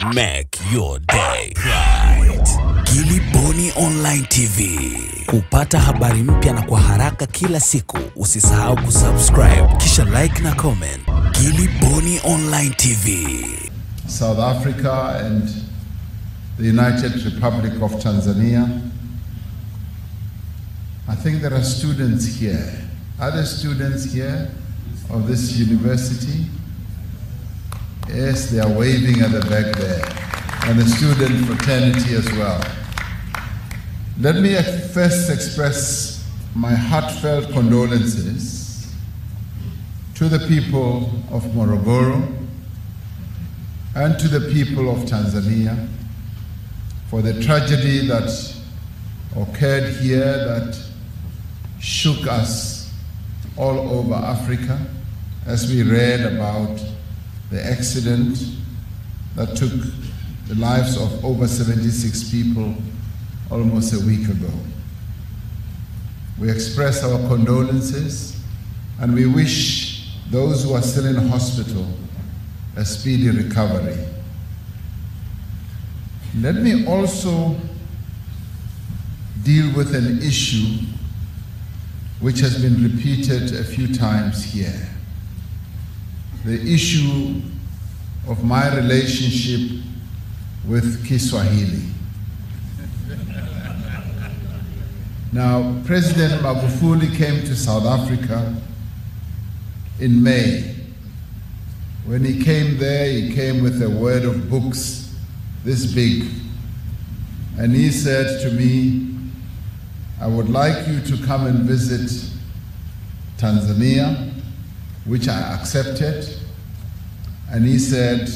Make your day right. Gilly Bonny Online TV. Kupata habari mpya na kwa haraka kila siku, usisahau kusubscribe kisha like na comment. Gilly Bonny Online TV. South Africa and the United Republic of Tanzania. I think there are students here. Are there students here of this university? Yes, they are waving at the back there, and the student fraternity as well. Let me first express my heartfelt condolences to the people of Morogoro and to the people of Tanzania for the tragedy that occurred here that shook us all over Africa as we read about the accident that took the lives of over 76 people almost a week ago. We express our condolences and we wish those who are still in hospital a speedy recovery. Let me also deal with an issue which has been repeated a few times here. The issue of my relationship with Kiswahili. Now, President Magufuli came to South Africa in May. When he came there, he came with a word of books this big. And he said to me, I would like you to come and visit Tanzania, which I accepted. And he said,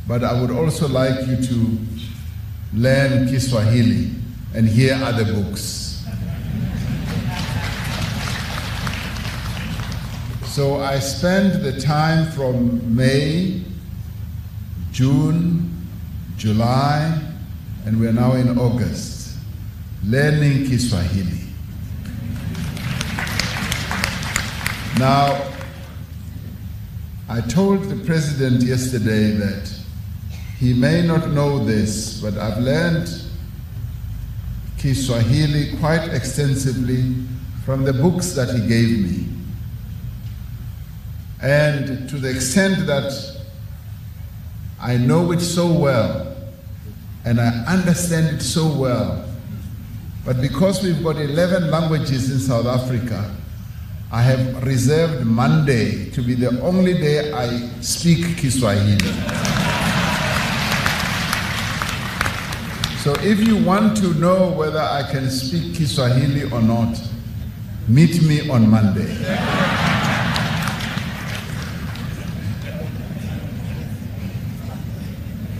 but I would also like you to learn Kiswahili, and here are the books. So I spent the time from May, June, July, and we're now in August, learning Kiswahili. Now, I told the president yesterday that he may not know this, but I've learned Kiswahili quite extensively from the books that he gave me. And to the extent that I know it so well, and I understand it so well, but because we've got 11 languages in South Africa, I have reserved Monday to be the only day I speak Kiswahili. So if you want to know whether I can speak Kiswahili or not, meet me on Monday.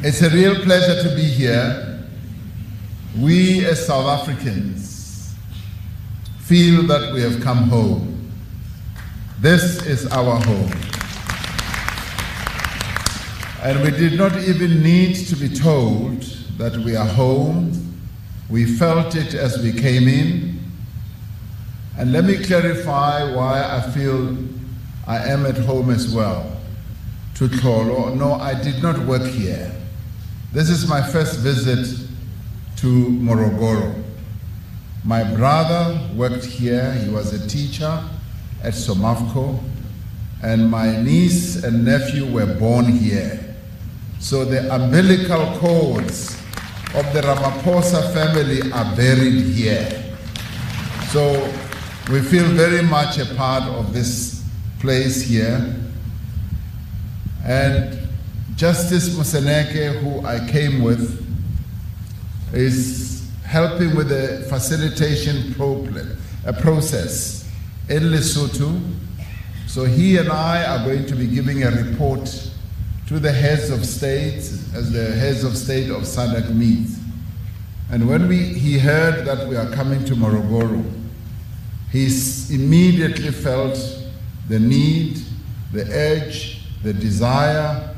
It's a real pleasure to be here. We as South Africans feel that we have come home. This is our home. And we did not even need to be told that we are home. We felt it as we came in. And let me clarify why I feel I am at home as well. To Tolo, no, I did not work here. This is my first visit to Morogoro. My brother worked here. He was a teacher at Somafco, and my niece and nephew were born here. So the umbilical cords of the Ramaphosa family are buried here. So we feel very much a part of this place here. And Justice Moseneke, who I came with, is helping with the facilitation process in Lesotho. So he and I are going to be giving a report to the heads of state as the heads of state of SADC meet. And when he heard that we are coming to Morogoro, he immediately felt the need, the urge, the desire,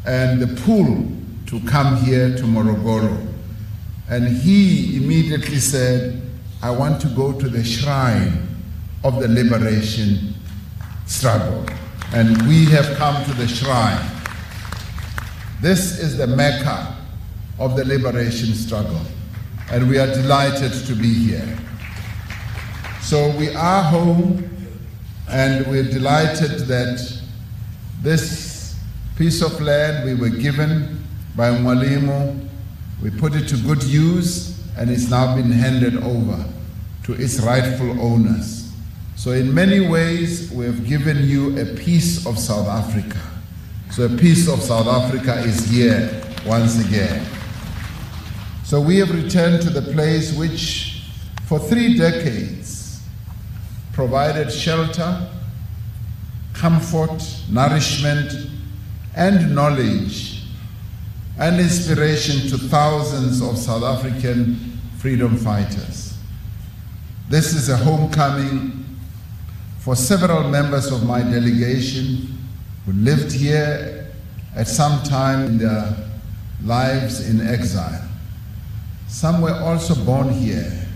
and the pull to come here to Morogoro. And he immediately said, I want to go to the shrine of the liberation struggle. And we have come to the shrine. This is the Mecca of the liberation struggle, and we are delighted to be here. So we are home, and we're delighted that this piece of land we were given by Mwalimu, we put it to good use, and it's now been handed over to its rightful owners. So in many ways, we have given you a piece of South Africa. So a piece of South Africa is here once again. So we have returned to the place which, for 3 decades, provided shelter, comfort, nourishment, and knowledge, and inspiration to thousands of South African freedom fighters. This is a homecoming for several members of my delegation who lived here at some time in their lives in exile. Some were also born here,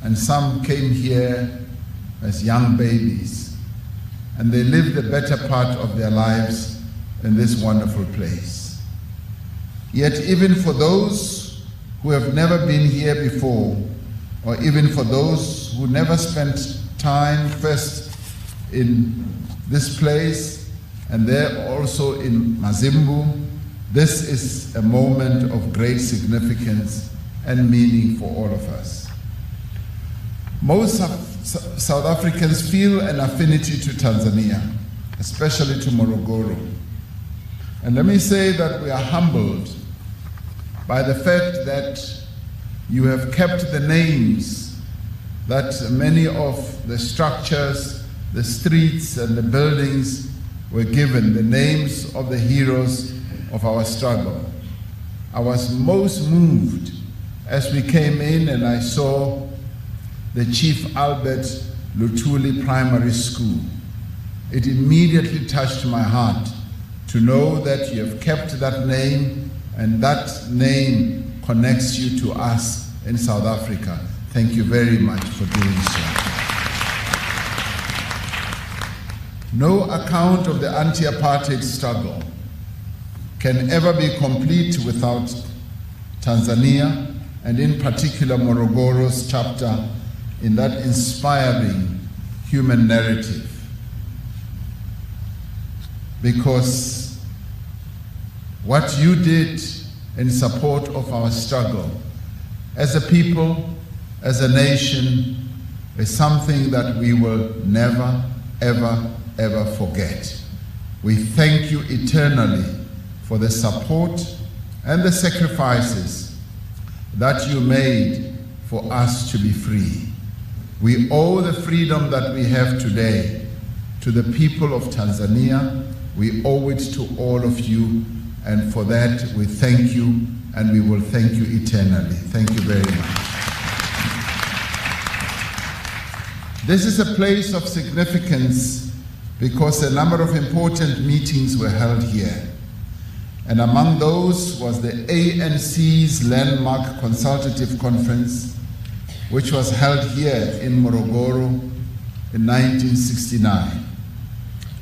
and some came here as young babies, and they lived the better part of their lives in this wonderful place. Yet even for those who have never been here before, or even for those who never spent time first in this place and there also in Mazimbu, this is a moment of great significance and meaning for all of us. Most South Africans feel an affinity to Tanzania, especially to Morogoro. And let me say that we are humbled by the fact that you have kept the names that many of the structures, the streets and the buildings were given, the names of the heroes of our struggle. I was most moved as we came in and I saw the Chief Albert Luthuli Primary School. It immediately touched my heart to know that you have kept that name, and that name connects you to us in South Africa. Thank you very much for doing so. No account of the anti-apartheid struggle can ever be complete without Tanzania, and in particular Morogoro's chapter in that inspiring human narrative. Because what you did in support of our struggle as a people, as a nation, is something that we will never, ever, ever forget. We thank you eternally for the support and the sacrifices that you made for us to be free. We owe the freedom that we have today to the people of Tanzania. We owe it to all of you, and for that we thank you, and we will thank you eternally. Thank you very much. This is a place of significance because a number of important meetings were held here. And among those was the ANC's landmark consultative conference, which was held here in Morogoro in 1969.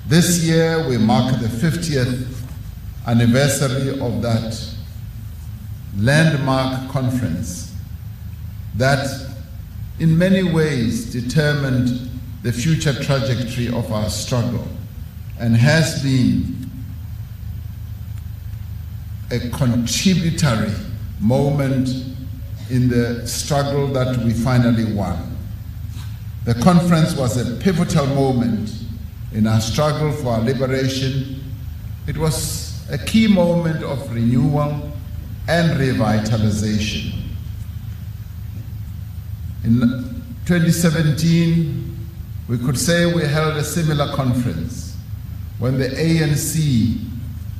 This year we mark the 50th anniversary of that landmark conference that in many ways determined the future trajectory of our struggle and has been a contributory moment in the struggle that we finally won. The conference was a pivotal moment in our struggle for our liberation. It was a key moment of renewal and revitalization. In 2017, we could say we held a similar conference when the ANC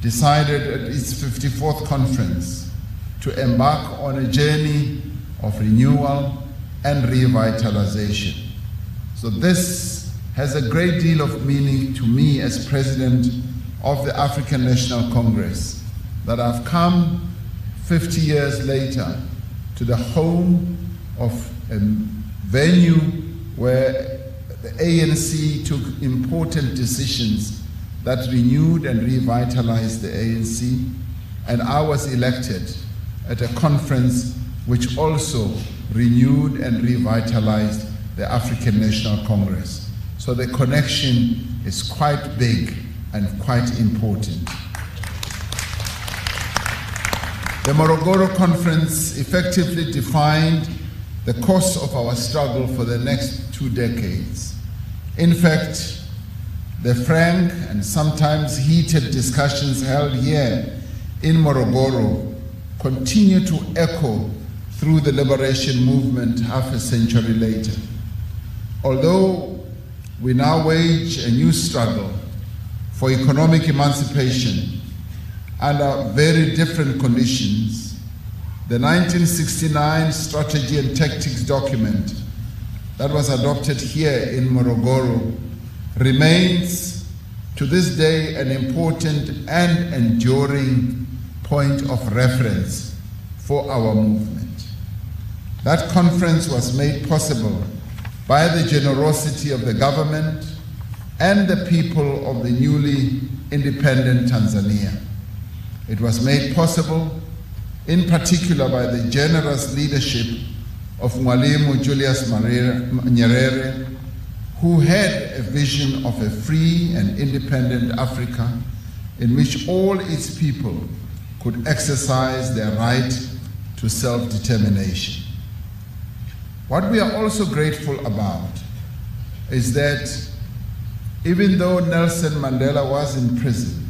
decided at its 54th conference to embark on a journey of renewal and revitalization. So this has a great deal of meaning to me as President of the African National Congress, that I've come 50 years later to the home of a venue where the ANC took important decisions that renewed and revitalized the ANC, and I was elected at a conference which also renewed and revitalized the African National Congress. So the connection is quite big and quite important. The Morogoro Conference effectively defined the course of our struggle for the next 2 decades. In fact, the frank and sometimes heated discussions held here in Morogoro continue to echo through the liberation movement half a century later. Although we now wage a new struggle for economic emancipation under very different conditions, the 1969 Strategy and Tactics document that was adopted here in Morogoro remains to this day an important and enduring point of reference for our movement. That conference was made possible by the generosity of the government and the people of the newly independent Tanzania. It was made possible in particular by the generous leadership of Mwalimu Julius Nyerere, who had a vision of a free and independent Africa in which all its people could exercise their right to self-determination. What we are also grateful about is that even though Nelson Mandela was in prison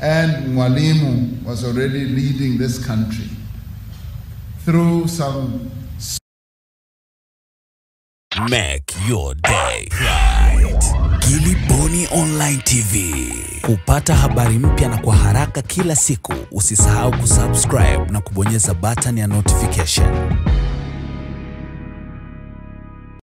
and Mwalimu was already leading this country through some... Make your day right. Kiliboni Online TV. Kupata habari mpya na kwa haraka kila siku, usisahau kusubscribe na kubonyeza button ya notification.